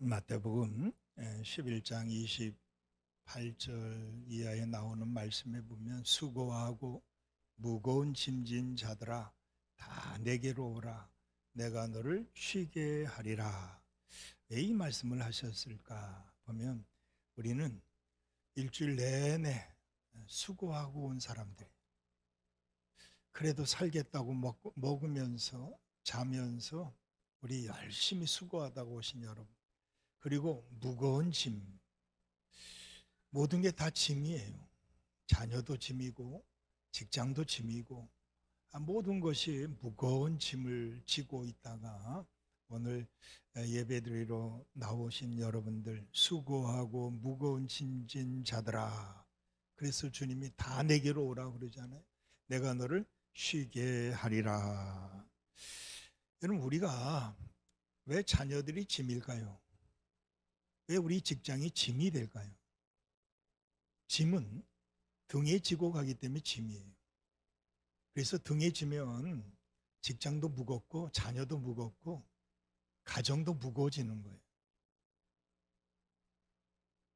마태복음 11장 28절 이하에 나오는 말씀에 보면 수고하고 무거운 짐진 자들아 다 내게로 오라 내가 너를 쉬게 하리라. 왜 이 말씀을 하셨을까 보면 우리는 일주일 내내 수고하고 온 사람들, 그래도 살겠다고 먹으면서 자면서 우리 열심히 수고하다고 오신 여러분, 그리고 무거운 짐, 모든 게 다 짐이에요. 자녀도 짐이고 직장도 짐이고 모든 것이 무거운 짐을 지고 있다가 오늘 예배드리러 나오신 여러분들, 수고하고 무거운 짐진 자들아, 그래서 주님이 다 내게로 오라 그러잖아요. 내가 너를 쉬게 하리라. 여러분, 우리가 왜 자녀들이 짐일까요? 왜 우리 직장이 짐이 될까요? 짐은 등에 지고 가기 때문에 짐이에요. 그래서 등에 지면 직장도 무겁고 자녀도 무겁고 가정도 무거워지는 거예요.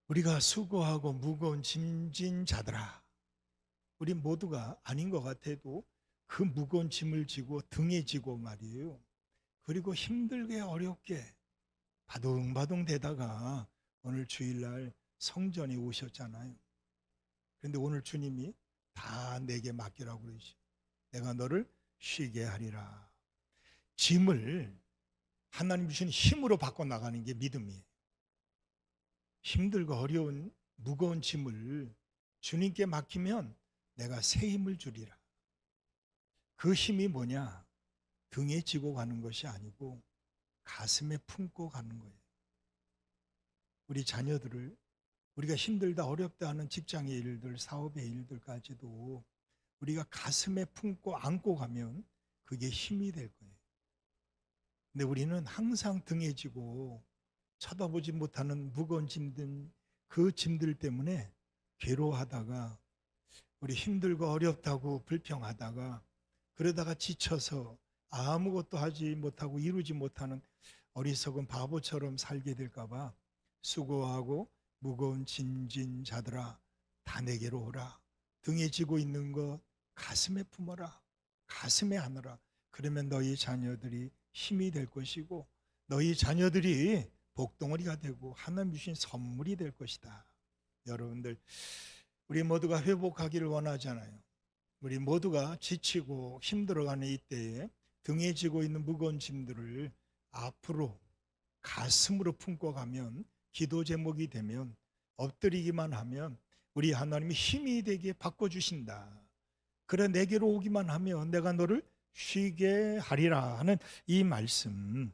우리가 수고하고 무거운 짐진 자들아, 우리 모두가 아닌 것 같아도 그 무거운 짐을 지고 등에 지고 말이에요. 그리고 힘들게 어렵게 바둥바둥 대다가 오늘 주일날 성전에 오셨잖아요. 그런데 오늘 주님이 다 내게 맡기라고 그러시죠. 내가 너를 쉬게 하리라. 짐을 하나님 주신 힘으로 바꿔나가는 게 믿음이에요. 힘들고 어려운 무거운 짐을 주님께 맡기면 내가 새 힘을 주리라. 그 힘이 뭐냐? 등에 지고 가는 것이 아니고 가슴에 품고 가는 거예요. 우리 자녀들을 우리가 힘들다 어렵다 하는 직장의 일들, 사업의 일들까지도 우리가 가슴에 품고 안고 가면 그게 힘이 될 거예요. 근데 우리는 항상 등에 지고 쳐다보지 못하는 무거운 짐들, 그 짐들 때문에 괴로워하다가 우리 힘들고 어렵다고 불평하다가 그러다가 지쳐서 아무것도 하지 못하고 이루지 못하는 어리석은 바보처럼 살게 될까 봐 수고하고 무거운 짐진 자들아 다 내게로 오라. 등에 지고 있는 것 가슴에 품어라. 가슴에 안으라. 그러면 너희 자녀들이 힘이 될 것이고 너희 자녀들이 복덩어리가 되고 하나님 주신 선물이 될 것이다. 여러분들, 우리 모두가 회복하기를 원하잖아요. 우리 모두가 지치고 힘들어가는 이때에 등에 지고 있는 무거운 짐들을 앞으로 가슴으로 품고 가면, 기도 제목이 되면, 엎드리기만 하면 우리 하나님이 힘이 되게 바꿔주신다. 그래 내게로 오기만 하면 내가 너를 쉬게 하리라 하는 이 말씀.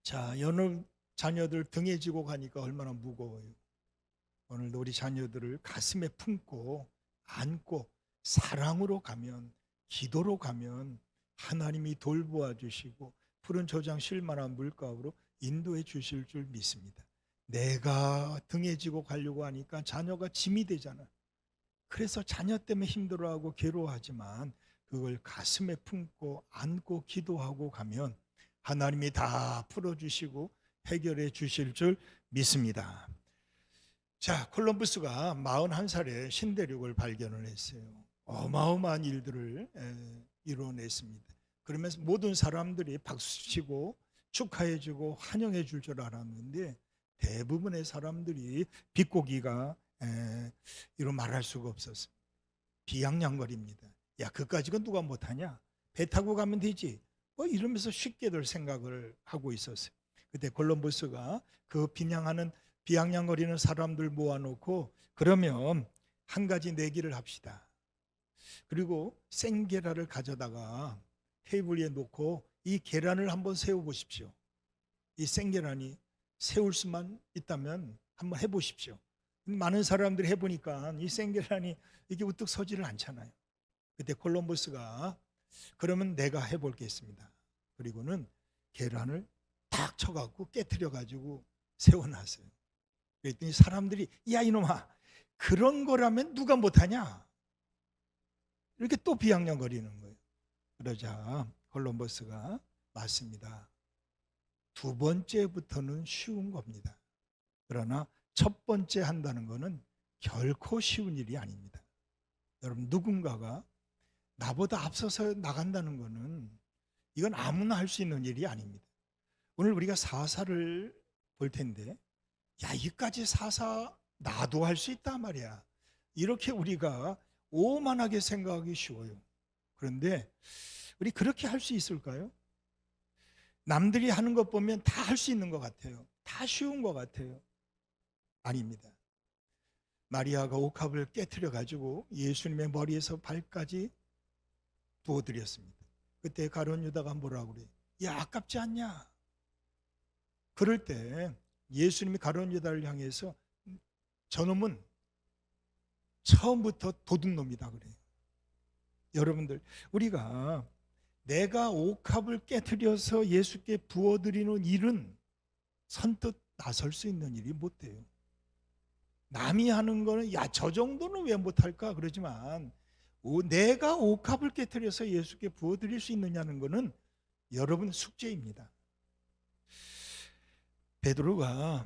자, 여느 자녀들 등에 지고 가니까 얼마나 무거워요. 오늘도 우리 자녀들을 가슴에 품고 안고 사랑으로 가면, 기도로 가면 하나님이 돌보아 주시고 푸른 초장 쉴 만한 물가로 인도해 주실 줄 믿습니다. 내가 등에 지고 가려고 하니까 자녀가 짐이 되잖아. 그래서 자녀 때문에 힘들어하고 괴로워하지만 그걸 가슴에 품고 안고 기도하고 가면 하나님이 다 풀어주시고 해결해 주실 줄 믿습니다. 자, 콜럼버스가 41살에 신대륙을 발견을 했어요. 어마어마한 일들을 이뤄냈습니다. 그러면서 모든 사람들이 박수치고 축하해주고 환영해 줄 알았는데 대부분의 사람들이 비꼬기가 이로 말할 수가 없었어요. 비양냥거립니다. 야, 그까지가 누가 못하냐? 배 타고 가면 되지. 뭐 이러면서 쉽게들 생각을 하고 있었어요. 그때 콜럼버스가 그 비양냥거리는 사람들 모아놓고 그러면 한 가지 내기를 합시다. 그리고 생계란을 가져다가 테이블 위에 놓고 이 계란을 한번 세워보십시오. 이 생계란이 세울 수만 있다면 한번 해보십시오. 많은 사람들이 해보니까 이 생계란이 이게 우뚝 서지를 않잖아요. 그때 콜럼버스가 그러면 내가 해볼겠습니다. 그리고는 계란을 탁 쳐갖고 깨트려가지고 세워놨어요. 그랬더니 사람들이 야 이놈아, 그런 거라면 누가 못하냐? 이렇게 또 비양냥거리는 거예요. 그러자 콜럼버스가 맞습니다. 두 번째부터는 쉬운 겁니다. 그러나 첫 번째 한다는 것은 결코 쉬운 일이 아닙니다. 여러분, 누군가가 나보다 앞서서 나간다는 것은 이건 아무나 할 수 있는 일이 아닙니다. 오늘 우리가 사사를 볼 텐데, 야, 이까지 사사 나도 할 수 있단 말이야. 이렇게 우리가 오만하게 생각하기 쉬워요. 그런데 우리 그렇게 할 수 있을까요? 남들이 하는 것 보면 다 할 수 있는 것 같아요. 다 쉬운 것 같아요. 아닙니다. 마리아가 옥합을 깨트려 가지고 예수님의 머리에서 발까지 부어드렸습니다. 그때 가룟 유다가 뭐라고 그래? 야, 아깝지 않냐? 그럴 때 예수님이 가룟 유다를 향해서 저놈은 처음부터 도둑놈이다 그래요. 여러분들, 우리가 내가 옥합을 깨트려서 예수께 부어드리는 일은 선뜻 나설 수 있는 일이 못 돼요. 남이 하는 거는 야, 저 정도는 왜 못할까 그러지만 내가 옥합을 깨트려서 예수께 부어드릴 수 있느냐는 것은 여러분 숙제입니다. 베드로가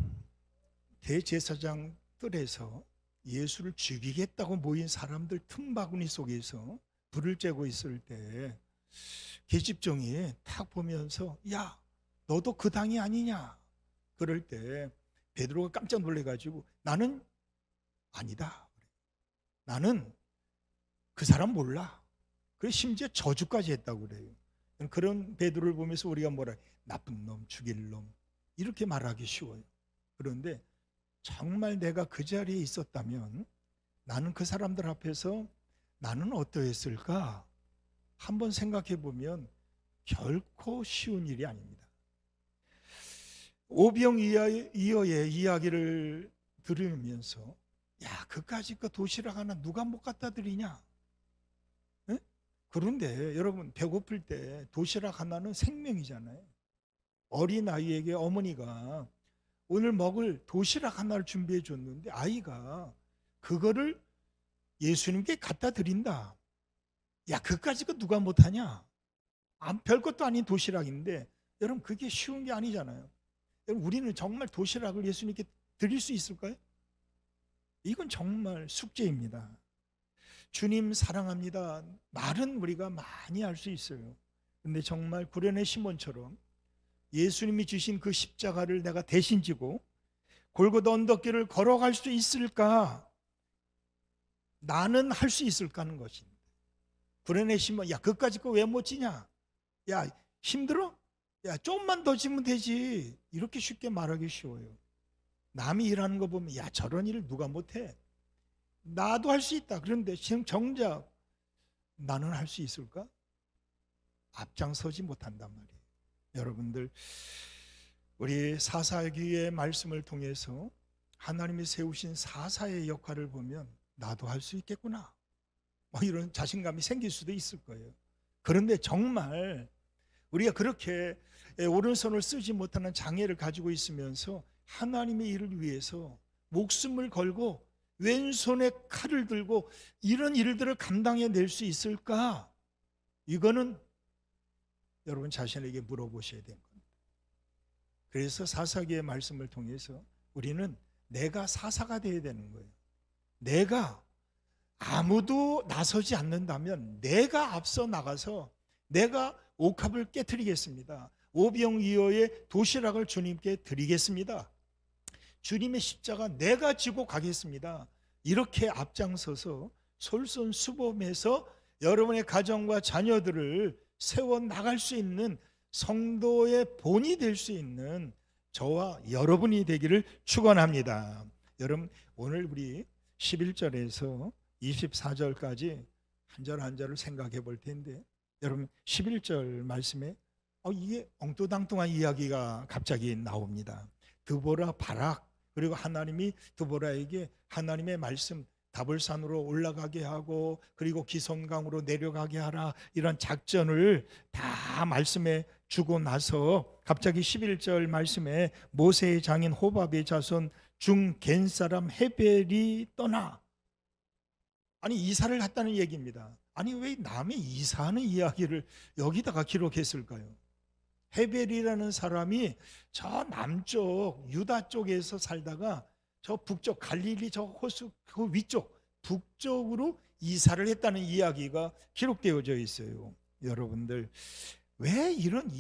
대제사장 뜰에서 예수를 죽이겠다고 모인 사람들 틈바구니 속에서 불을 쬐고 있을 때 계집종이 탁 보면서 야, 너도 그 당이 아니냐? 그럴 때 베드로가 깜짝 놀래가지고 나는 아니다. 나는 그 사람 몰라. 그래 심지어 저주까지 했다고 그래요. 그런 베드로를 보면서 우리가 뭐라 나쁜 놈, 죽일 놈 이렇게 말하기 쉬워요. 그런데 정말 내가 그 자리에 있었다면 나는 그 사람들 앞에서 나는 어떠했을까? 한번 생각해 보면 결코 쉬운 일이 아닙니다. 오병이어의 이야기를 들으면서 야, 그까짓 거 도시락 하나 누가 못 갖다 드리냐? 에? 그런데 여러분, 배고플 때 도시락 하나는 생명이잖아요. 어린아이에게 어머니가 오늘 먹을 도시락 하나를 준비해 줬는데 아이가 그거를 예수님께 갖다 드린다. 야, 그까짓 거 누가 못하냐? 별것도 아닌 도시락인데 여러분, 그게 쉬운 게 아니잖아요. 여러분, 우리는 정말 도시락을 예수님께 드릴 수 있을까요? 이건 정말 숙제입니다. 주님 사랑합니다. 말은 우리가 많이 할 수 있어요. 근데 정말 구련의 시몬처럼 예수님이 주신 그 십자가를 내가 대신 지고 골고다 언덕길을 걸어갈 수 있을까? 나는 할 수 있을까 하는 것입니다. 구련의 시몬, 야, 그까짓 거 왜 못 지냐? 야, 힘들어? 야, 좀만 더 지면 되지. 이렇게 쉽게 말하기 쉬워요. 남이 일하는 거 보면 야, 저런 일을 누가 못해? 나도 할 수 있다. 그런데 지금 정작 나는 할 수 있을까? 앞장서지 못한단 말이에요. 여러분들, 우리 사사기의 말씀을 통해서 하나님이 세우신 사사의 역할을 보면 나도 할 수 있겠구나, 이런 자신감이 생길 수도 있을 거예요. 그런데 정말 우리가 그렇게 오른손을 쓰지 못하는 장애를 가지고 있으면서 하나님의 일을 위해서 목숨을 걸고 왼손에 칼을 들고 이런 일들을 감당해낼 수 있을까? 이거는 여러분 자신에게 물어보셔야 되는 겁니다. 그래서 사사기의 말씀을 통해서 우리는 내가 사사가 되어야 되는 거예요. 내가 아무도 나서지 않는다면 내가 앞서 나가서 내가 옥합을 깨트리겠습니다. 오병이어의 도시락을 주님께 드리겠습니다. 주님의 십자가 내가 지고 가겠습니다. 이렇게 앞장서서 솔선수범해서 여러분의 가정과 자녀들을 세워나갈 수 있는 성도의 본이 될 수 있는 저와 여러분이 되기를 축원합니다. 여러분, 오늘 우리 11절에서 24절까지 한 절 한 절을 생각해 볼 텐데, 여러분 11절 말씀에 이게 엉뚱당뚱한 이야기가 갑자기 나옵니다. 드보라, 바락, 그리고 하나님이 드보라에게 하나님의 말씀 다볼산으로 올라가게 하고 그리고 기손강으로 내려가게 하라, 이런 작전을 다 말씀해 주고 나서 갑자기 11절 말씀에 모세의 장인 호밥의 자손 중 겐 사람 헤벨이 떠나, 아니 이사를 갔다는 얘기입니다. 아니 왜 남의 이사하는 이야기를 여기다가 기록했을까요? 헤벨이라는 사람이 저 남쪽 유다 쪽에서 살다가 저 북쪽 갈릴리 저 호수 그 위쪽 북쪽으로 이사를 했다는 이야기가 기록되어져 있어요. 여러분들, 왜 이런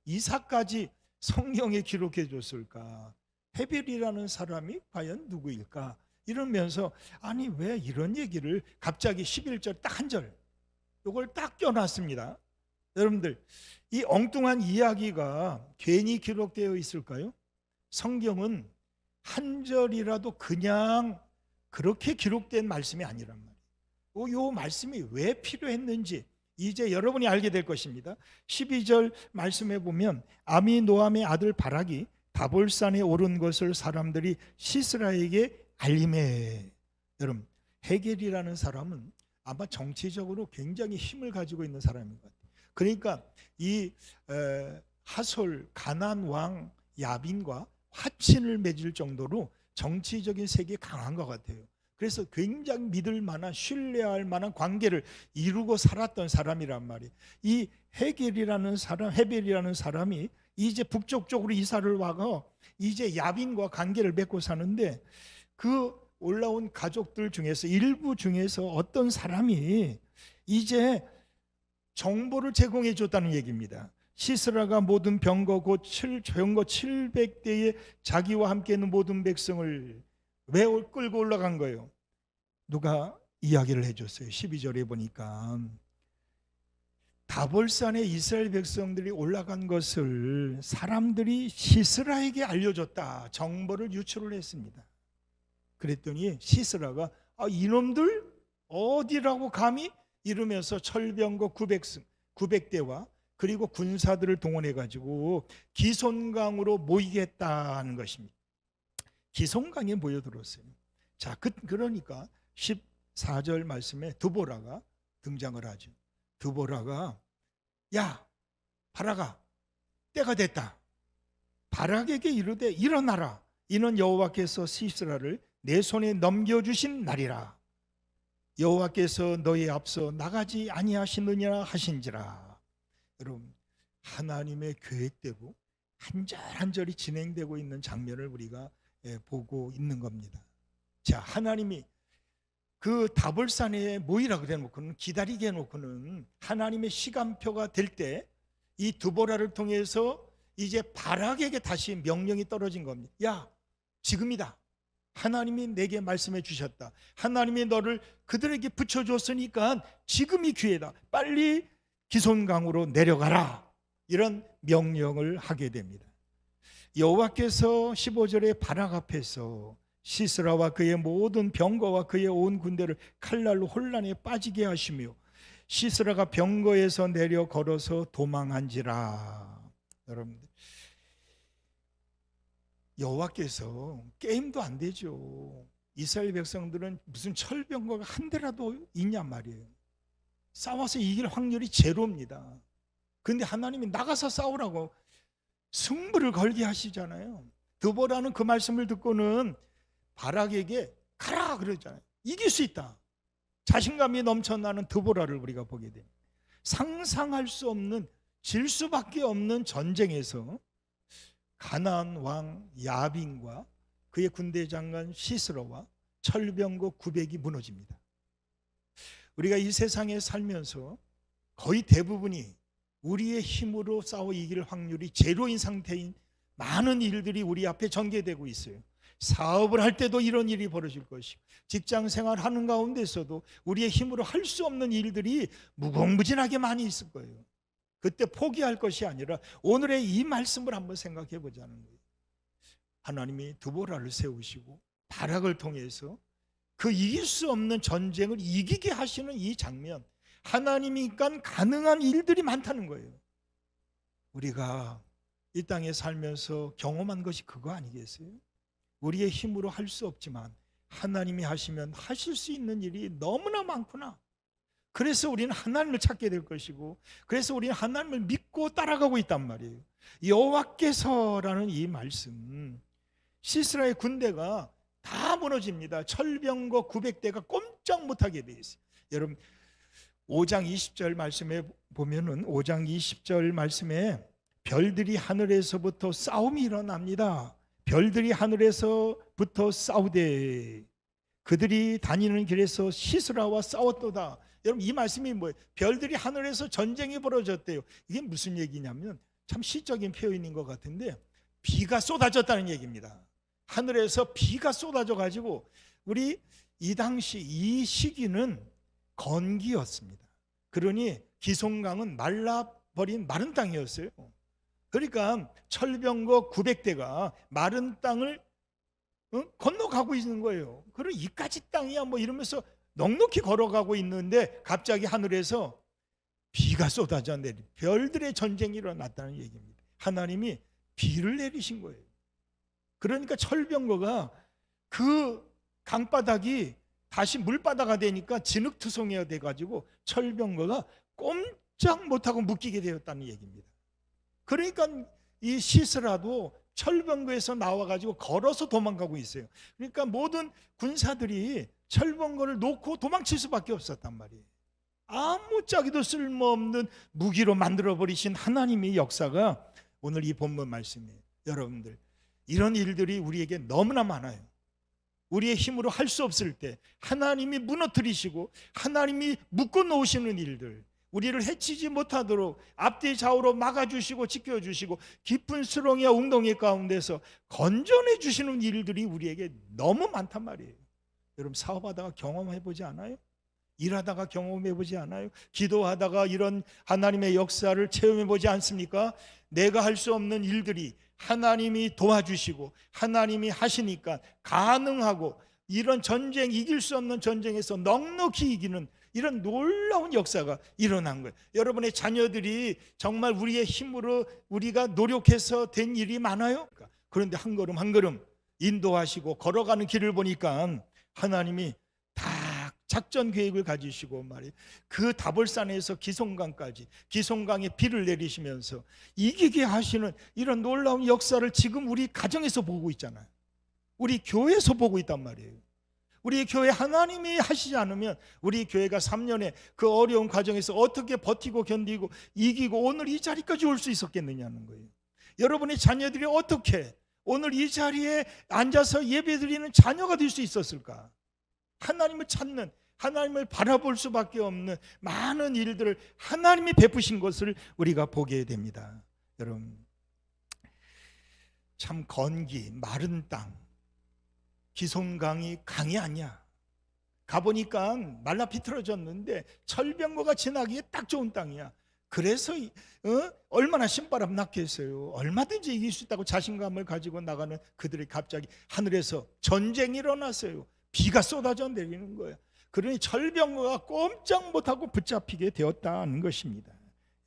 이사까지 성경에 기록해 줬을까? 헤벨이라는 사람이 과연 누구일까? 이러면서 아니 왜 이런 얘기를 갑자기 11절 딱 한 절 이걸 딱 껴놨습니다. 여러분들, 이 엉뚱한 이야기가 괜히 기록되어 있을까요? 성경은 한 절이라도 그냥 그렇게 기록된 말씀이 아니란 말이에요. 이 말씀이 왜 필요했는지 이제 여러분이 알게 될 것입니다. 12절 말씀에 보면 아미노함의 아들 바락이 다볼산에 오른 것을 사람들이 시스라에게 알림해. 여러분, 헤겔이라는 사람은 아마 정치적으로 굉장히 힘을 가지고 있는 사람인 것 같아요. 그러니까 이 하솔 가나안 왕 야빈과 화친을 맺을 정도로 정치적인 세계에 강한 것 같아요. 그래서 굉장히 믿을 만한 신뢰할 만한 관계를 이루고 살았던 사람이란 말이에요. 이 헤벨이라는 사람이 이제 북쪽 쪽으로 이사를 와서 이제 야빈과 관계를 맺고 사는데 그 올라온 가족들 중에서 일부 중에서 어떤 사람이 이제 정보를 제공해 줬다는 얘기입니다. 시스라가 모든 병거 곧 병거 700대에 자기와 함께 있는 모든 백성을 왜 끌고 올라간 거예요? 누가 이야기를 해줬어요. 12절에 보니까 다볼산에 이스라엘 백성들이 올라간 것을 사람들이 시스라에게 알려줬다. 정보를 유출을 했습니다. 그랬더니 시스라가 이놈들 어디라고 감히 이러면서 철병거 900대와 그리고 군사들을 동원해가지고 기손강으로 모이겠다는 것입니다. 기손강에 모여들었어요. 자, 그러니까 14절 말씀에 드보라가 등장을 하죠. 드보라가 야 바락아 때가 됐다. 바락에게 이르되 일어나라. 이는 여호와께서 시스라를 내 손에 넘겨주신 날이라. 여호와께서 너희 앞서 나가지 아니하시느냐 하신지라. 여러분, 하나님의 계획대로 한 절 한 절이 진행되고 있는 장면을 우리가 보고 있는 겁니다. 자, 하나님이 그 다볼산에 모이라 그래 놓고는 기다리게 해놓고는 하나님의 시간표가 될 때 이 드보라를 통해서 이제 바락에게 다시 명령이 떨어진 겁니다. 야, 지금이다. 하나님이 내게 말씀해 주셨다. 하나님이 너를 그들에게 붙여줬으니까 지금이 기회다. 빨리 기손강으로 내려가라. 이런 명령을 하게 됩니다. 여호와께서 15절에 바락 앞에서 시스라와 그의 모든 병거와 그의 온 군대를 칼날로 혼란에 빠지게 하시며 시스라가 병거에서 내려 걸어서 도망한지라. 여러분들, 여호와께서 게임도 안 되죠. 이스라엘 백성들은 무슨 철병거가 한 대라도 있냔 말이에요. 싸워서 이길 확률이 제로입니다. 그런데 하나님이 나가서 싸우라고 승부를 걸게 하시잖아요. 드보라는 그 말씀을 듣고는 바락에게 가라 그러잖아요. 이길 수 있다. 자신감이 넘쳐나는 드보라를 우리가 보게 됩니다. 상상할 수 없는, 질 수밖에 없는 전쟁에서 가나안 왕 야빈과 그의 군대 장관 시스라와 철병거 900이 무너집니다. 우리가 이 세상에 살면서 거의 대부분이 우리의 힘으로 싸워 이길 확률이 제로인 상태인 많은 일들이 우리 앞에 전개되고 있어요. 사업을 할 때도 이런 일이 벌어질 것이고 직장 생활하는 가운데서도 우리의 힘으로 할 수 없는 일들이 무궁무진하게 많이 있을 거예요. 그때 포기할 것이 아니라 오늘의 이 말씀을 한번 생각해 보자는 거예요. 하나님이 드보라를 세우시고 바락을 통해서 그 이길 수 없는 전쟁을 이기게 하시는 이 장면, 하나님이니까 가능한 일들이 많다는 거예요. 우리가 이 땅에 살면서 경험한 것이 그거 아니겠어요? 우리의 힘으로 할 수 없지만 하나님이 하시면 하실 수 있는 일이 너무나 많구나. 그래서 우리는 하나님을 찾게 될 것이고, 그래서 우리는 하나님을 믿고 따라가고 있단 말이에요. 여호와께서라는 이 말씀, 시스라의 군대가 다 무너집니다. 철병거 900대가 꼼짝 못하게 돼 있어요. 여러분, 5장 20절 말씀에 보면은 5장 20절 말씀에 별들이 하늘에서부터 싸움이 일어납니다. 별들이 하늘에서부터 싸우되 그들이 다니는 길에서 시스라와 싸웠도다. 여러분, 이 말씀이 뭐예요? 별들이 하늘에서 전쟁이 벌어졌대요. 이게 무슨 얘기냐면 참 시적인 표현인 것 같은데, 비가 쏟아졌다는 얘기입니다. 하늘에서 비가 쏟아져 가지고, 우리 이 당시 이 시기는 건기였습니다. 그러니 기송강은 말라버린 마른 땅이었어요. 그러니까 철병거 900대가 마른 땅을 건너가고 있는 거예요. 그럼 이까지 땅이야 뭐 이러면서 넉넉히 걸어가고 있는데 갑자기 하늘에서 비가 쏟아져 내리, 별들의 전쟁이 일어났다는 얘기입니다. 하나님이 비를 내리신 거예요. 그러니까 철병거가 그 강바닥이 다시 물바다가 되니까 진흙투성이가 돼가지고 철병거가 꼼짝 못하고 묶이게 되었다는 얘기입니다. 그러니까 이 시스라도 철병거에서 나와가지고 걸어서 도망가고 있어요. 그러니까 모든 군사들이 철병거를 놓고 도망칠 수밖에 없었단 말이에요. 아무짝에도 쓸모없는 무기로 만들어버리신 하나님의 역사가 오늘 이 본문 말씀이에요. 여러분들, 이런 일들이 우리에게 너무나 많아요. 우리의 힘으로 할 수 없을 때 하나님이 무너뜨리시고 하나님이 묶어놓으시는 일들, 우리를 해치지 못하도록 앞뒤 좌우로 막아주시고 지켜주시고 깊은 수렁이와 웅덩이 가운데서 건져내 주시는 일들이 우리에게 너무 많단 말이에요. 여러분, 사업하다가 경험해보지 않아요? 일하다가 경험해보지 않아요? 기도하다가 이런 하나님의 역사를 체험해보지 않습니까? 내가 할 수 없는 일들이 하나님이 도와주시고 하나님이 하시니까 가능하고, 이런 전쟁, 이길 수 없는 전쟁에서 넉넉히 이기는 이런 놀라운 역사가 일어난 거예요. 여러분의 자녀들이 정말 우리의 힘으로 우리가 노력해서 된 일이 많아요. 그런데 한 걸음 한 걸음 인도하시고 걸어가는 길을 보니까 하나님이 다 작전 계획을 가지시고 말이에요. 그 다볼산에서 기송강까지, 기송강에 비를 내리시면서 이기게 하시는 이런 놀라운 역사를 지금 우리 가정에서 보고 있잖아요. 우리 교회에서 보고 있단 말이에요. 우리 교회 하나님이 하시지 않으면 우리 교회가 3년의 그 어려운 과정에서 어떻게 버티고 견디고 이기고 오늘 이 자리까지 올 수 있었겠느냐는 거예요. 여러분의 자녀들이 어떻게 오늘 이 자리에 앉아서 예배드리는 자녀가 될 수 있었을까? 하나님을 찾는, 하나님을 바라볼 수밖에 없는 많은 일들을 하나님이 베푸신 것을 우리가 보게 됩니다. 여러분, 참 건기, 마른 땅, 기송강이 강이 아니야. 가보니까 말라 비틀어졌는데 철병거가 지나기에 딱 좋은 땅이야. 그래서 얼마나 신바람 났겠어요. 얼마든지 이길 수 있다고 자신감을 가지고 나가는 그들이 갑자기 하늘에서 전쟁이 일어났어요. 비가 쏟아져 내리는 거예요. 그러니 철병거가 꼼짝 못하고 붙잡히게 되었다는 것입니다.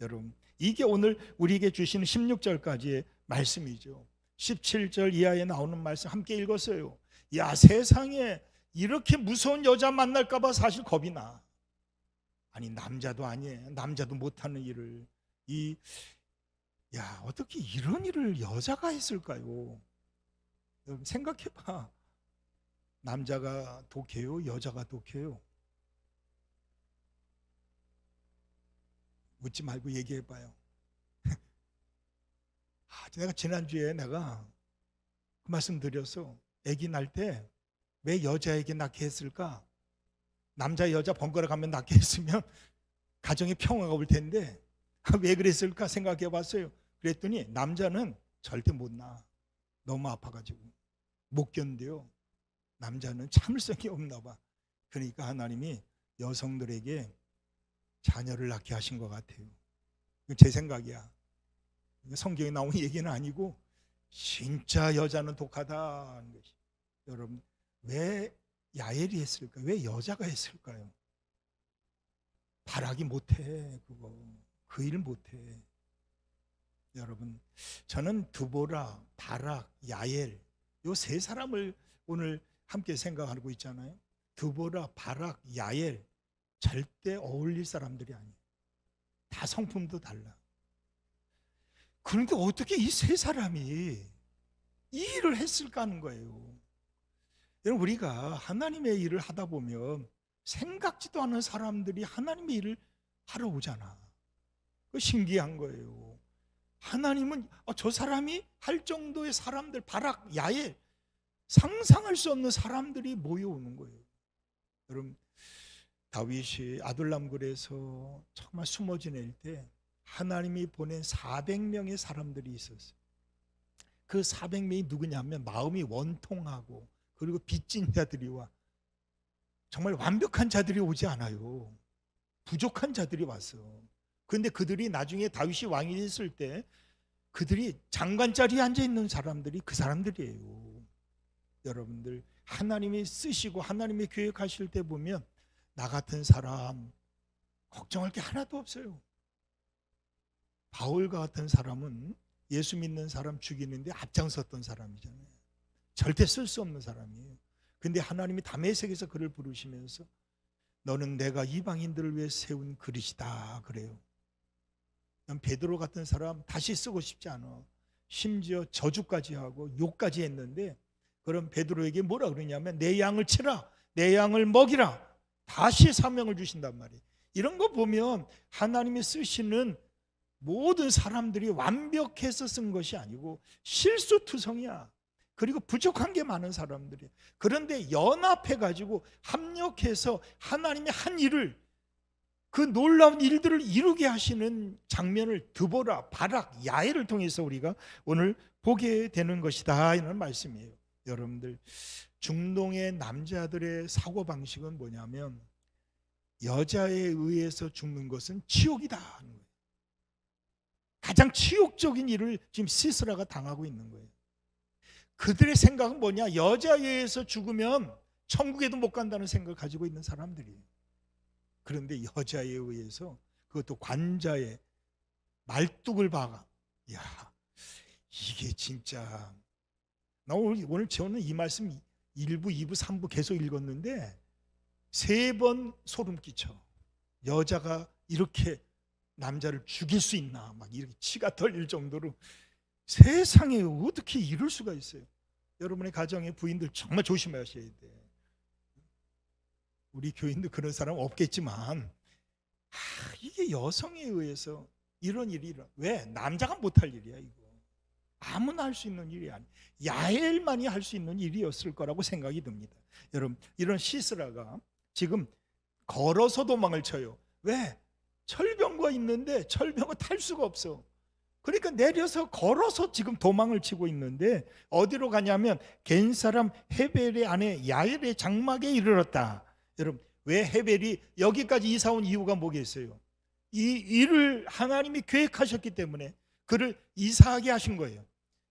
여러분, 이게 오늘 우리에게 주시는 16절까지의 말씀이죠. 17절 이하에 나오는 말씀 함께 읽었어요. 야, 세상에 이렇게 무서운 여자 만날까 봐 사실 겁이 나. 아니, 남자도 아니에요. 남자도 못하는 일을 어떻게 이런 일을 여자가 했을까요? 여러분, 생각해봐. 남자가 독해요? 여자가 독해요? 묻지 말고 얘기해봐요. 내가 지난주에 내가 그 말씀 드렸어. 아기 날 때 왜 여자에게 낳게 했을까? 남자 여자 번갈아 가면 낳게 했으면 가정에 평화가 올 텐데 왜 그랬을까 생각해 봤어요. 그랬더니 남자는 절대 못 낳아. 너무 아파가지고 못 견뎌요. 남자는 참을성이 없나 봐. 그러니까 하나님이 여성들에게 자녀를 낳게 하신 것 같아요. 이건 제 생각이야. 성경에 나온 얘기는 아니고 진짜 여자는 독하다는 것이. 여러분, 왜 야엘이 했을까? 왜 여자가 했을까요? 바라기 못해. 그거 그 일 못해. 여러분, 저는 드보라, 바락, 야엘 요 세 사람을 오늘 함께 생각하고 있잖아요. 드보라, 바락, 야엘 절대 어울릴 사람들이 아니에요. 다 성품도 달라. 그런데 어떻게 이 세 사람이 이 일을 했을까 하는 거예요. 여러분, 우리가 하나님의 일을 하다 보면 생각지도 않은 사람들이 하나님의 일을 하러 오잖아. 그 신기한 거예요. 하나님은 저 사람이 할 정도의 사람들, 바락, 야엘, 상상할 수 없는 사람들이 모여오는 거예요. 여러분, 다윗이 아둘람굴에서 정말 숨어 지낼 때 하나님이 보낸 400명의 사람들이 있었어요. 그 400명이 누구냐면 마음이 원통하고 그리고 빚진 자들이 와. 정말 완벽한 자들이 오지 않아요. 부족한 자들이 왔어. 그런데 그들이 나중에 다윗이 왕이 됐을 때 그들이 장관 자리에 앉아 있는 사람들이 그 사람들이에요. 여러분들, 하나님이 쓰시고 하나님이 계획하실 때 보면 나 같은 사람 걱정할 게 하나도 없어요. 바울과 같은 사람은 예수 믿는 사람 죽이는데 앞장섰던 사람이잖아요. 절대 쓸 수 없는 사람이에요. 근데 하나님이 다메섹에서 그를 부르시면서 너는 내가 이방인들을 위해 세운 그릇이다 그래요. 베드로 같은 사람 다시 쓰고 싶지 않아. 심지어 저주까지 하고 욕까지 했는데, 그럼 베드로에게 뭐라 그러냐면 내 양을 치라, 내 양을 먹이라, 다시 사명을 주신단 말이에요. 이런 거 보면 하나님이 쓰시는 모든 사람들이 완벽해서 쓴 것이 아니고 실수투성이야. 그리고 부족한 게 많은 사람들이에요. 그런데 연합해가지고 합력해서 하나님이 한 일을, 그 놀라운 일들을 이루게 하시는 장면을 드보라, 바락, 야엘을 통해서 우리가 오늘 보게 되는 것이다, 이런 말씀이에요. 여러분들, 중동의 남자들의 사고방식은 뭐냐면 여자에 의해서 죽는 것은 치욕이다 하는 거예요. 가장 치욕적인 일을 지금 시스라가 당하고 있는 거예요. 그들의 생각은 뭐냐? 여자에 의해서 죽으면 천국에도 못 간다는 생각을 가지고 있는 사람들이에요. 그런데 여자에 의해서, 그것도 관자의 말뚝을 박아. 야, 이게 진짜, 나 오늘 저는 이 말씀 1부, 2부, 3부 계속 읽었는데 3번 소름 끼쳐. 여자가 이렇게 남자를 죽일 수 있나, 막 이렇게 치가 떨릴 정도로. 세상에 어떻게 이럴 수가 있어요? 여러분의 가정의 부인들 정말 조심하셔야 돼. 우리 교인도 그런 사람 없겠지만, 이게 여성에 의해서 이런 일이 일어나. 왜? 남자가 못할 일이야 이거. 아무나 할 수 있는 일이 아니야. 야엘만이 할 수 있는 일이었을 거라고 생각이 듭니다. 여러분, 이런 시스라가 지금 걸어서 도망을 쳐요. 왜? 철병거가 있는데 철병거 탈 수가 없어. 그러니까 내려서 걸어서 지금 도망을 치고 있는데 어디로 가냐면 겐 사람 헤벨의 아내 야엘의 장막에 이르렀다. 여러분, 왜 헤벨이 여기까지 이사 온 이유가 뭐겠어요? 이 일을 하나님이 계획하셨기 때문에 그를 이사하게 하신 거예요.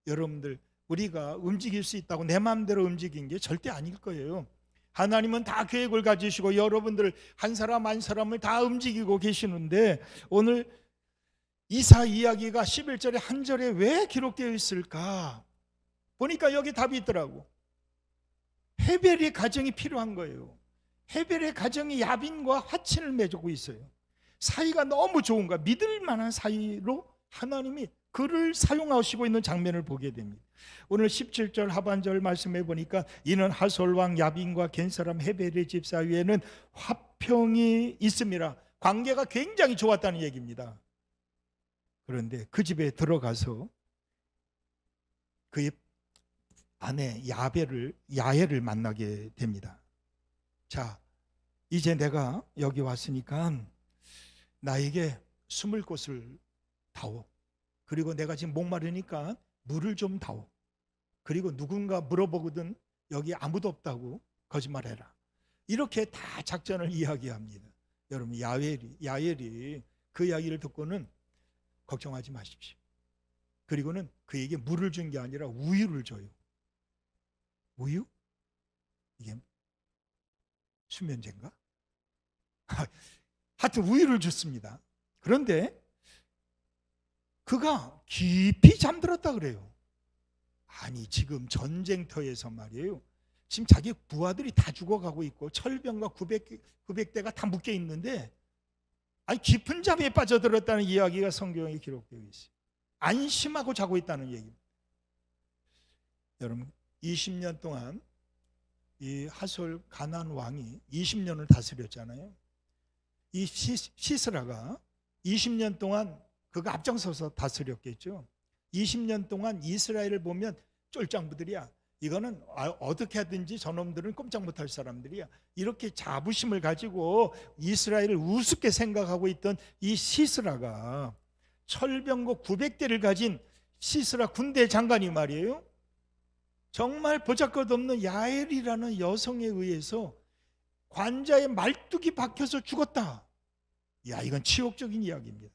여러분들, 우리가 움직일 수 있다고 내 마음대로 움직인 게 절대 아닐 거예요. 하나님은 다 계획을 가지시고 여러분들 한 사람 한 사람을 다 움직이고 계시는데, 오늘 이사 이야기가 11절에 한 절에 왜 기록되어 있을까? 보니까 여기 답이 있더라고. 헤벨의 가정이 필요한 거예요. 헤벨의 가정이 야빈과 화친을 맺고 있어요. 사이가 너무 좋은 거야. 믿을 만한 사이로 하나님이 그를 사용하시고 있는 장면을 보게 됩니다. 오늘 17절 하반절 말씀해 보니까 이는 하솔 왕 야빈과 겐 사람 헤벨의 집 사이에는 화평이 있음이라. 관계가 굉장히 좋았다는 얘기입니다. 그런데 그 집에 들어가서 그의 아내 야엘을 만나게 됩니다. 자, 이제 내가 여기 왔으니까 나에게 숨을 곳을 다오. 그리고 내가 지금 목마르니까 물을 좀 다오. 그리고 누군가 물어보거든 여기 아무도 없다고 거짓말해라. 이렇게 다 작전을 이야기합니다. 여러분, 야엘이 그 이야기를 듣고는 걱정하지 마십시오. 그리고는 그에게 물을 준 게 아니라 우유를 줘요. 우유? 이게 수면제인가? 하여튼 우유를 줬습니다. 그런데 그가 깊이 잠들었다 그래요. 아니, 지금 전쟁터에서 말이에요. 지금 자기 부하들이 다 죽어가고 있고 철병과 900대가 다 묶여 있는데, 아니, 깊은 잠에 빠져들었다는 이야기가 성경에 기록되어 있어요. 안심하고 자고 있다는 얘기입니다. 여러분, 20년 동안 이 하솔 가나안 왕이 20년을 다스렸잖아요. 이 시스라가 20년 동안 그가 앞장서서 다스렸겠죠. 20년 동안 이스라엘을 보면 쫄장부들이야. 이거는 어떻게 하든지 저놈들은 꼼짝 못할 사람들이야. 이렇게 자부심을 가지고 이스라엘을 우습게 생각하고 있던 이 시스라가 철병거 900대를 가진 시스라 군대 장관이 말이에요, 정말 보잘것없는 야엘이라는 여성에 의해서 관자의 말뚝이 박혀서 죽었다. 야, 이건 치욕적인 이야기입니다.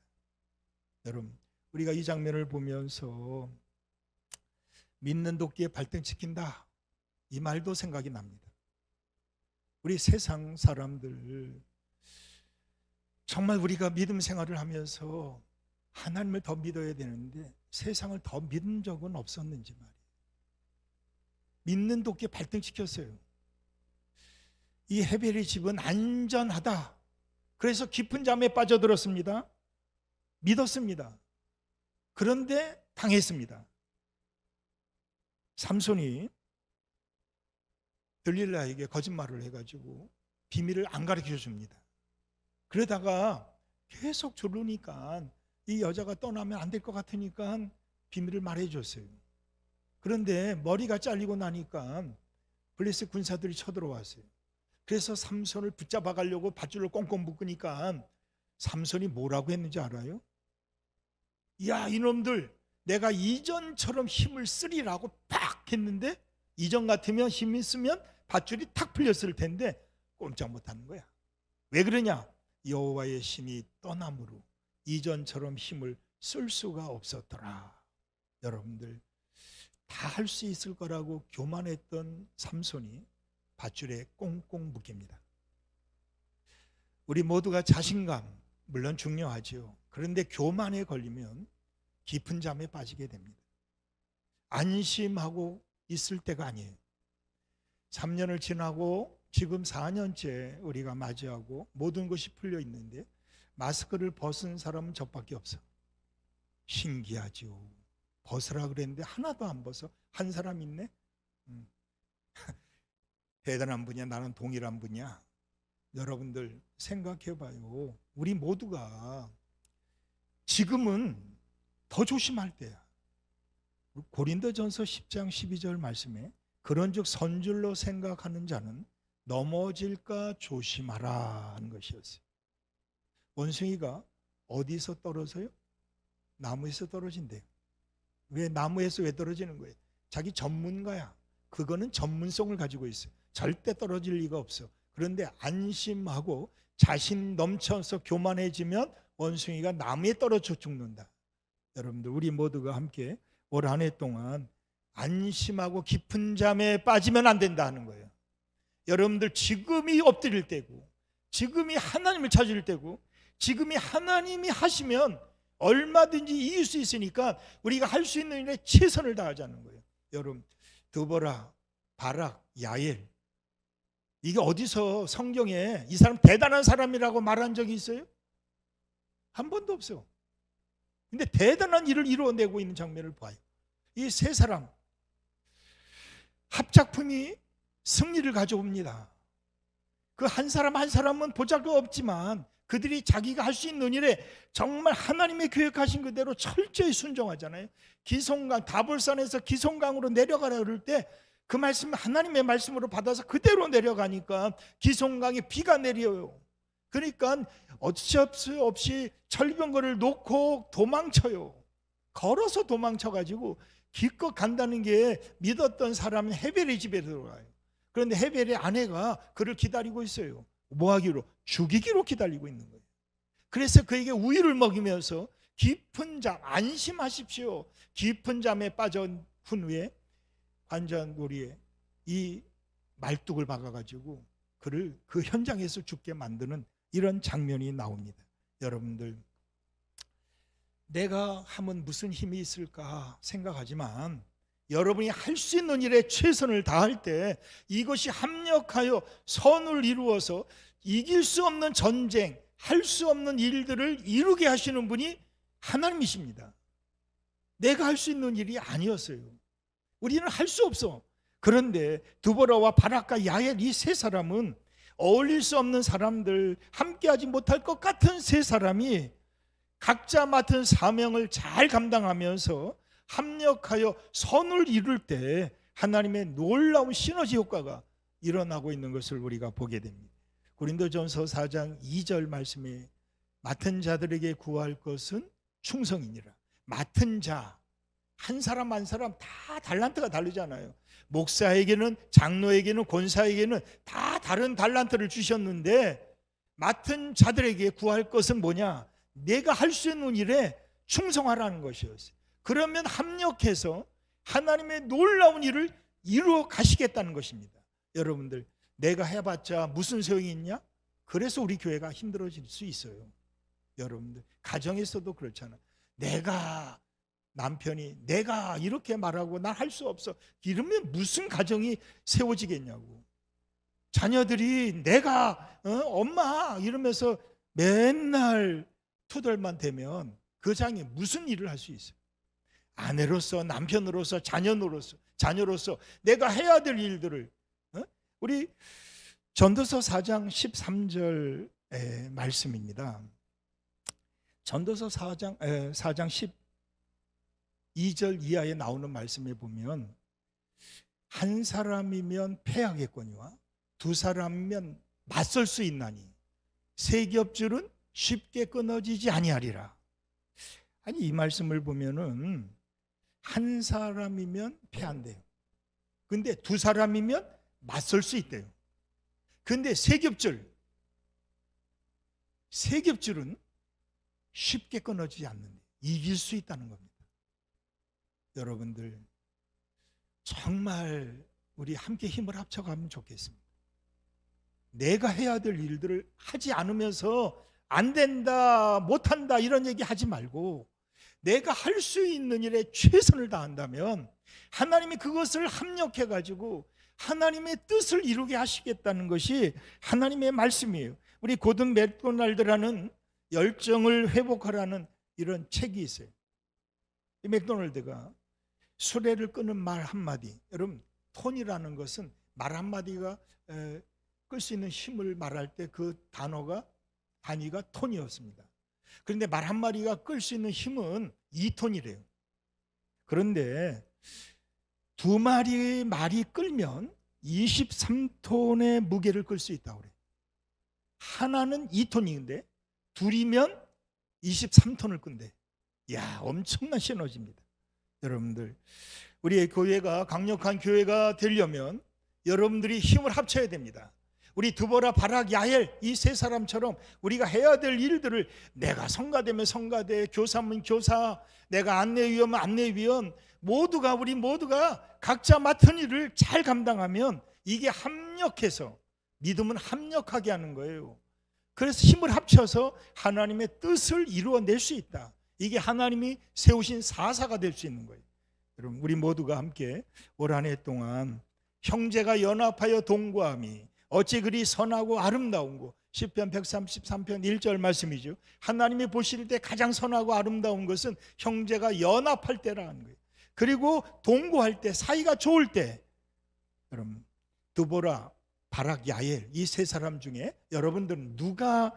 여러분, 우리가 이 장면을 보면서 믿는 도끼에 발등 찍힌다, 이 말도 생각이 납니다. 우리 세상 사람들, 정말 우리가 믿음 생활을 하면서 하나님을 더 믿어야 되는데 세상을 더 믿은 적은 없었는지 말이에요. 믿는 도끼에 발등 찍혔어요. 이 헤벨의 집은 안전하다, 그래서 깊은 잠에 빠져들었습니다. 믿었습니다. 그런데 당했습니다. 삼손이 들릴라에게 거짓말을 해가지고 비밀을 안 가르쳐 줍니다. 그러다가 계속 조르니까 이 여자가 떠나면 안 될 것 같으니까 비밀을 말해줬어요. 그런데 머리가 잘리고 나니까 블레셋 군사들이 쳐들어왔어요. 그래서 삼손을 붙잡아 가려고 밧줄로 꽁꽁 묶으니까 삼손이 뭐라고 했는지 알아요? 야, 이놈들, 내가 이전처럼 힘을 쓰리라고 팍 했는데 이전 같으면 힘이 쓰면 밧줄이 탁 풀렸을 텐데 꼼짝 못하는 거야. 왜 그러냐? 여호와의 신이 떠남으로 이전처럼 힘을 쓸 수가 없었더라. 여러분들, 다 할 수 있을 거라고 교만했던 삼손이 밧줄에 꽁꽁 묶입니다. 우리 모두가 자신감 물론 중요하지요. 그런데 교만에 걸리면 깊은 잠에 빠지게 됩니다. 안심하고 있을 때가 아니에요. 3년을 지나고 지금 4년째 우리가 맞이하고 모든 것이 풀려 있는데 마스크를 벗은 사람은 저밖에 없어. 신기하지요. 벗으라 그랬는데 하나도 안 벗어. 한 사람 있네. 대단한 분이야. 나는 동일한 분이야. 여러분들 생각해봐요. 우리 모두가 지금은 더 조심할 때야. 고린도전서 10장 12절 말씀에 그런즉 선줄로 생각하는 자는 넘어질까 조심하라 하는 것이었어요. 원숭이가 어디서 떨어져요? 나무에서 떨어진대요. 왜 나무에서 왜 떨어지는 거예요? 자기 전문가야. 그거는 전문성을 가지고 있어요. 절대 떨어질 리가 없어. 그런데 안심하고 자신 넘쳐서 교만해지면 원숭이가 나무에 떨어져 죽는다. 여러분들, 우리 모두가 함께 올 한 해 동안 안심하고 깊은 잠에 빠지면 안 된다는 거예요. 여러분들, 지금이 엎드릴 때고 지금이 하나님을 찾을 때고 지금이 하나님이 하시면 얼마든지 이길 수 있으니까 우리가 할 수 있는 일에 최선을 다하자는 거예요. 여러분, 드보라, 바락, 야엘, 이게 어디서 성경에 이 사람 대단한 사람이라고 말한 적이 있어요? 한 번도 없어요. 근데 대단한 일을 이루어내고 있는 장면을 봐요. 이 세 사람 합작품이 승리를 가져옵니다. 그 한 사람 한 사람은 보잘것없지만 그들이 자기가 할 수 있는 일에 정말 하나님의 계획하신 그대로 철저히 순종하잖아요. 기송강, 다볼산에서 기송강으로 내려가라 그럴 때 그 말씀 하나님의 말씀으로 받아서 그대로 내려가니까 기송강에 비가 내려요. 그러니까 어쩔 수 없이 철병거를 놓고 도망쳐요. 걸어서 도망쳐가지고 기껏 간다는 게 믿었던 사람은 헤벨의 집에 들어가요. 그런데 헤벨의 아내가 그를 기다리고 있어요. 뭐 하기로? 죽이기로 기다리고 있는 거예요. 그래서 그에게 우유를 먹이면서 깊은 잠, 안심하십시오. 깊은 잠에 빠진 후에 관자놀이에 이 말뚝을 박아가지고 그를 그 현장에서 죽게 만드는 이런 장면이 나옵니다. 여러분들, 내가 하면 무슨 힘이 있을까 생각하지만 여러분이 할 수 있는 일에 최선을 다할 때 이것이 합력하여 선을 이루어서 이길 수 없는 전쟁, 할 수 없는 일들을 이루게 하시는 분이 하나님이십니다. 내가 할 수 있는 일이 아니었어요. 우리는 할 수 없어. 그런데 드보라와 바락과 야엘, 이 세 사람은 어울릴 수 없는 사람들, 함께하지 못할 것 같은 세 사람이 각자 맡은 사명을 잘 감당하면서 합력하여 선을 이룰 때 하나님의 놀라운 시너지 효과가 일어나고 있는 것을 우리가 보게 됩니다. 고린도전서 4장 2절 말씀에 맡은 자들에게 구할 것은 충성이니라. 맡은 자, 한 사람 한 사람 다 달란트가 다르잖아요. 목사에게는, 장로에게는, 권사에게는 다 다른 달란트를 주셨는데 맡은 자들에게 구할 것은 뭐냐? 내가 할 수 있는 일에 충성하라는 것이었어요. 그러면 합력해서 하나님의 놀라운 일을 이루어 가시겠다는 것입니다. 여러분들, 내가 해봤자 무슨 소용이 있냐? 그래서 우리 교회가 힘들어질 수 있어요. 여러분들, 가정에서도 그렇잖아. 남편이 내가 이렇게 말하고 난 할 수 없어, 이러면 무슨 가정이 세워지겠냐고. 자녀들이 내가 엄마 이러면서 맨날 투덜만 대면 그 장에 무슨 일을 할 수 있어요? 아내로서, 남편으로서, 자녀로서 내가 해야 될 일들을, 우리 전도서 4장 13절의 말씀입니다. 전도서 4장 12절 이하에 나오는 말씀에 보면 한 사람이면 패하겠거니와 두 사람이면 맞설 수 있나니 세 겹줄은 쉽게 끊어지지 아니하리라. 아니, 이 말씀을 보면은 한 사람이면 패한대요. 근데 두 사람이면 맞설 수 있대요. 근데 세 겹줄은 쉽게 끊어지지 않는데 이길 수 있다는 겁니다. 여러분들, 정말 우리 함께 힘을 합쳐가면 좋겠습니다. 내가 해야 될 일들을 하지 않으면서 안 된다, 못한다 이런 얘기 하지 말고 내가 할 수 있는 일에 최선을 다한다면 하나님이 그것을 합력해가지고 하나님의 뜻을 이루게 하시겠다는 것이 하나님의 말씀이에요. 우리 고든 맥도날드라는 열정을 회복하라는 이런 책이 있어요. 이 맥도날드가 수레를 끄는 말 한마디, 여러분, 톤이라는 것은 말 한마디가 끌 수 있는 힘을 말할 때 그 단위가 톤이었습니다. 그런데 말 한마디가 끌 수 있는 힘은 2톤이래요. 그런데 두 마리의 말이 끌면 23톤의 무게를 끌 수 있다고 그래요. 하나는 2톤인데 둘이면 23톤을 끈대. 이야, 엄청난 시너지입니다. 여러분들, 우리의 교회가 강력한 교회가 되려면 여러분들이 힘을 합쳐야 됩니다. 우리 드보라, 바락, 야엘 이 세 사람처럼 우리가 해야 될 일들을, 내가 성가되면 성가대, 교사면 교사, 내가 안내위원면 안내위원, 우리 모두가 각자 맡은 일을 잘 감당하면 이게 합력해서, 믿음은 합력하게 하는 거예요. 그래서 힘을 합쳐서 하나님의 뜻을 이루어낼 수 있다. 이게 하나님이 세우신 사사가 될 수 있는 거예요. 여러분, 우리 모두가 함께 올 한 해 동안 형제가 연합하여 동거함이 어찌 그리 선하고 아름다운고, 시편 133편 1절 말씀이죠. 하나님이 보실 때 가장 선하고 아름다운 것은 형제가 연합할 때라는 거예요. 그리고 동거할 때, 사이가 좋을 때. 여러분, 드보라, 바락, 야엘 이 세 사람 중에 여러분들은 누가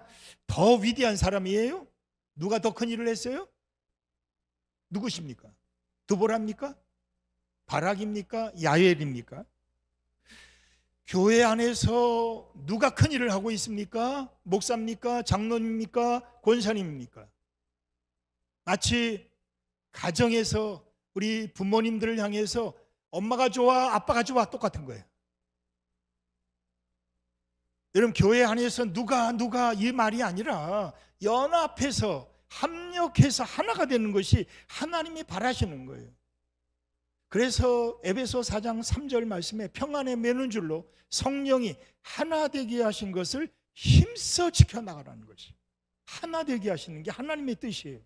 더 위대한 사람이에요? 누가 더 큰 일을 했어요? 누구십니까? 드보라입니까? 바락입니까? 야엘입니까? 교회 안에서 누가 큰 일을 하고 있습니까? 목사입니까? 장로님입니까? 권사님입니까? 마치 가정에서 우리 부모님들을 향해서 엄마가 좋아, 아빠가 좋아 똑같은 거예요. 여러분, 교회 안에서 누가 이 말이 아니라 연합해서 합력해서 하나가 되는 것이 하나님이 바라시는 거예요. 그래서 에베소 4장 3절 말씀에 평안에 매는 줄로 성령이 하나 되게 하신 것을 힘써 지켜나가라는 것이, 하나 되게 하시는 게 하나님의 뜻이에요.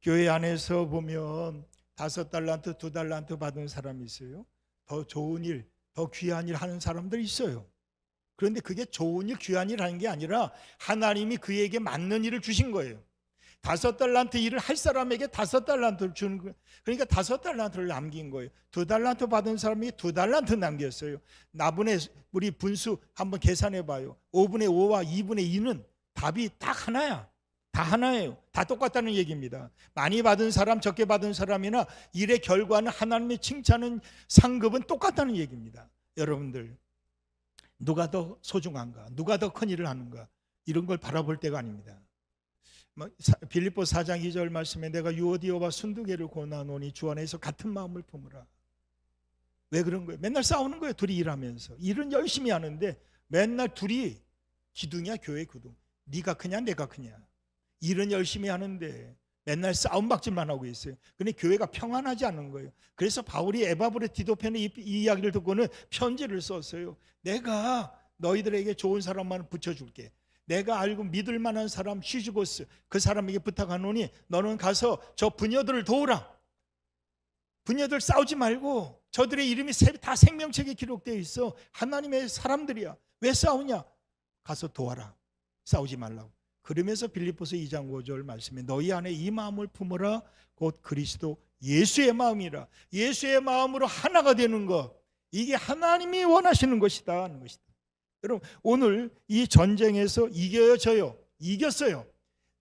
교회 안에서 보면 5달란트, 2달란트 받은 사람이 있어요. 더 좋은 일, 더 귀한 일 하는 사람들이 있어요. 그런데 그게 좋은 일, 귀한 일 하는 게 아니라 하나님이 그에게 맞는 일을 주신 거예요. 5달란트 일을 할 사람에게 5달란트를 주는 거예요. 그러니까 5달란트를 남긴 거예요. 2달란트 받은 사람이 2달란트 남겼어요. 나분의 우리 분수 한번 계산해 봐요. 5분의 5와 2분의 2는 답이 딱 하나야. 다 하나예요. 다 똑같다는 얘기입니다. 많이 받은 사람, 적게 받은 사람이나 일의 결과는 하나님의 칭찬은 상급은 똑같다는 얘기입니다. 여러분들, 누가 더 소중한가? 누가 더 큰 일을 하는가? 이런 걸 바라볼 때가 아닙니다. 빌립보 4장 2절 말씀에 내가 유오디오와 순두개를 고나노니 주 안에서 같은 마음을 품으라. 왜 그런 거예요? 맨날 싸우는 거예요. 둘이 일하면서. 일은 열심히 하는데 맨날 둘이 기둥이야, 교회 기둥. 네가 크냐 내가 크냐. 일은 열심히 하는데 맨날 싸움박질만 하고 있어요. 근데 교회가 평안하지 않은 거예요. 그래서 바울이 에바브레 디도편의 이 이야기를 듣고는 편지를 썼어요. 내가 너희들에게 좋은 사람만 붙여줄게. 내가 알고 믿을 만한 사람 시즈고스 그 사람에게 부탁하노니 너는 가서 저 부녀들을 도우라. 부녀들 싸우지 말고 저들의 이름이 다 생명책에 기록되어 있어. 하나님의 사람들이야. 왜 싸우냐? 가서 도와라. 싸우지 말라고. 그러면서 빌립보서 2장 5절 말씀에 너희 안에 이 마음을 품으라. 곧 그리스도 예수의 마음이라. 예수의 마음으로 하나가 되는 것. 이게 하나님이 원하시는 것이다 하는 것이다. 여러분 오늘 이 전쟁에서 이겨요 져요? 이겼어요.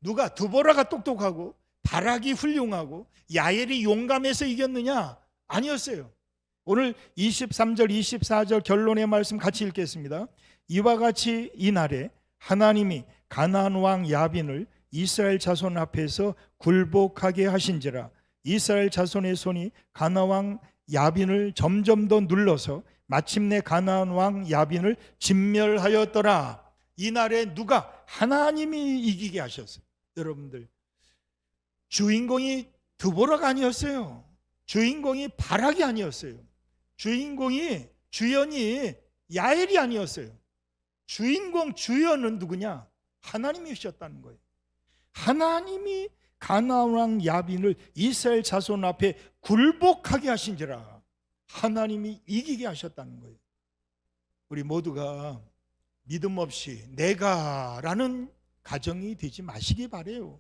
누가? 두보라가 똑똑하고 바락이 훌륭하고 야엘이 용감해서 이겼느냐? 아니었어요. 오늘 23절 24절 결론의 말씀 같이 읽겠습니다. 이와 같이 이날에 하나님이 가나안 왕 야빈을 이스라엘 자손 앞에서 굴복하게 하신지라. 이스라엘 자손의 손이 가나안 왕 야빈을 점점 더 눌러서 마침내 가나안 왕 야빈을 진멸하였더라. 이날에 누가? 하나님이 이기게 하셨어요. 여러분들 주인공이 드보라가 아니었어요. 주인공이 바락이 아니었어요. 주연이 야엘이 아니었어요. 주연은 누구냐? 하나님이셨다는 거예요. 하나님이 가나안 왕 야빈을 이스라엘 자손 앞에 굴복하게 하신지라. 하나님이 이기게 하셨다는 거예요. 우리 모두가 믿음 없이 내가라는 가정이 되지 마시기 바래요.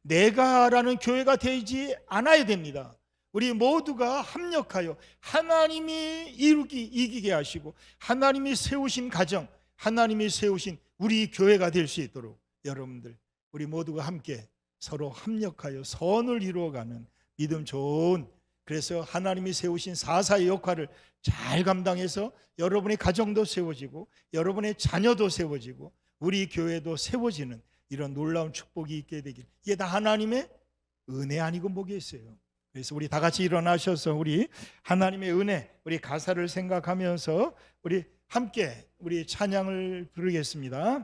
내가라는 교회가 되지 않아야 됩니다. 우리 모두가 합력하여 하나님이 이기게 하시고 하나님이 세우신 가정, 하나님이 세우신 우리 교회가 될 수 있도록 여러분들 우리 모두가 함께 서로 합력하여 선을 이루어가는 믿음 좋은, 그래서 하나님이 세우신 사사의 역할을 잘 감당해서 여러분의 가정도 세워지고 여러분의 자녀도 세워지고 우리 교회도 세워지는 이런 놀라운 축복이 있게 되길. 이게 다 하나님의 은혜 아니고 뭐겠어요. 그래서 우리 다 같이 일어나셔서 우리 하나님의 은혜, 우리 가사를 생각하면서 우리 함께 우리 찬양을 부르겠습니다.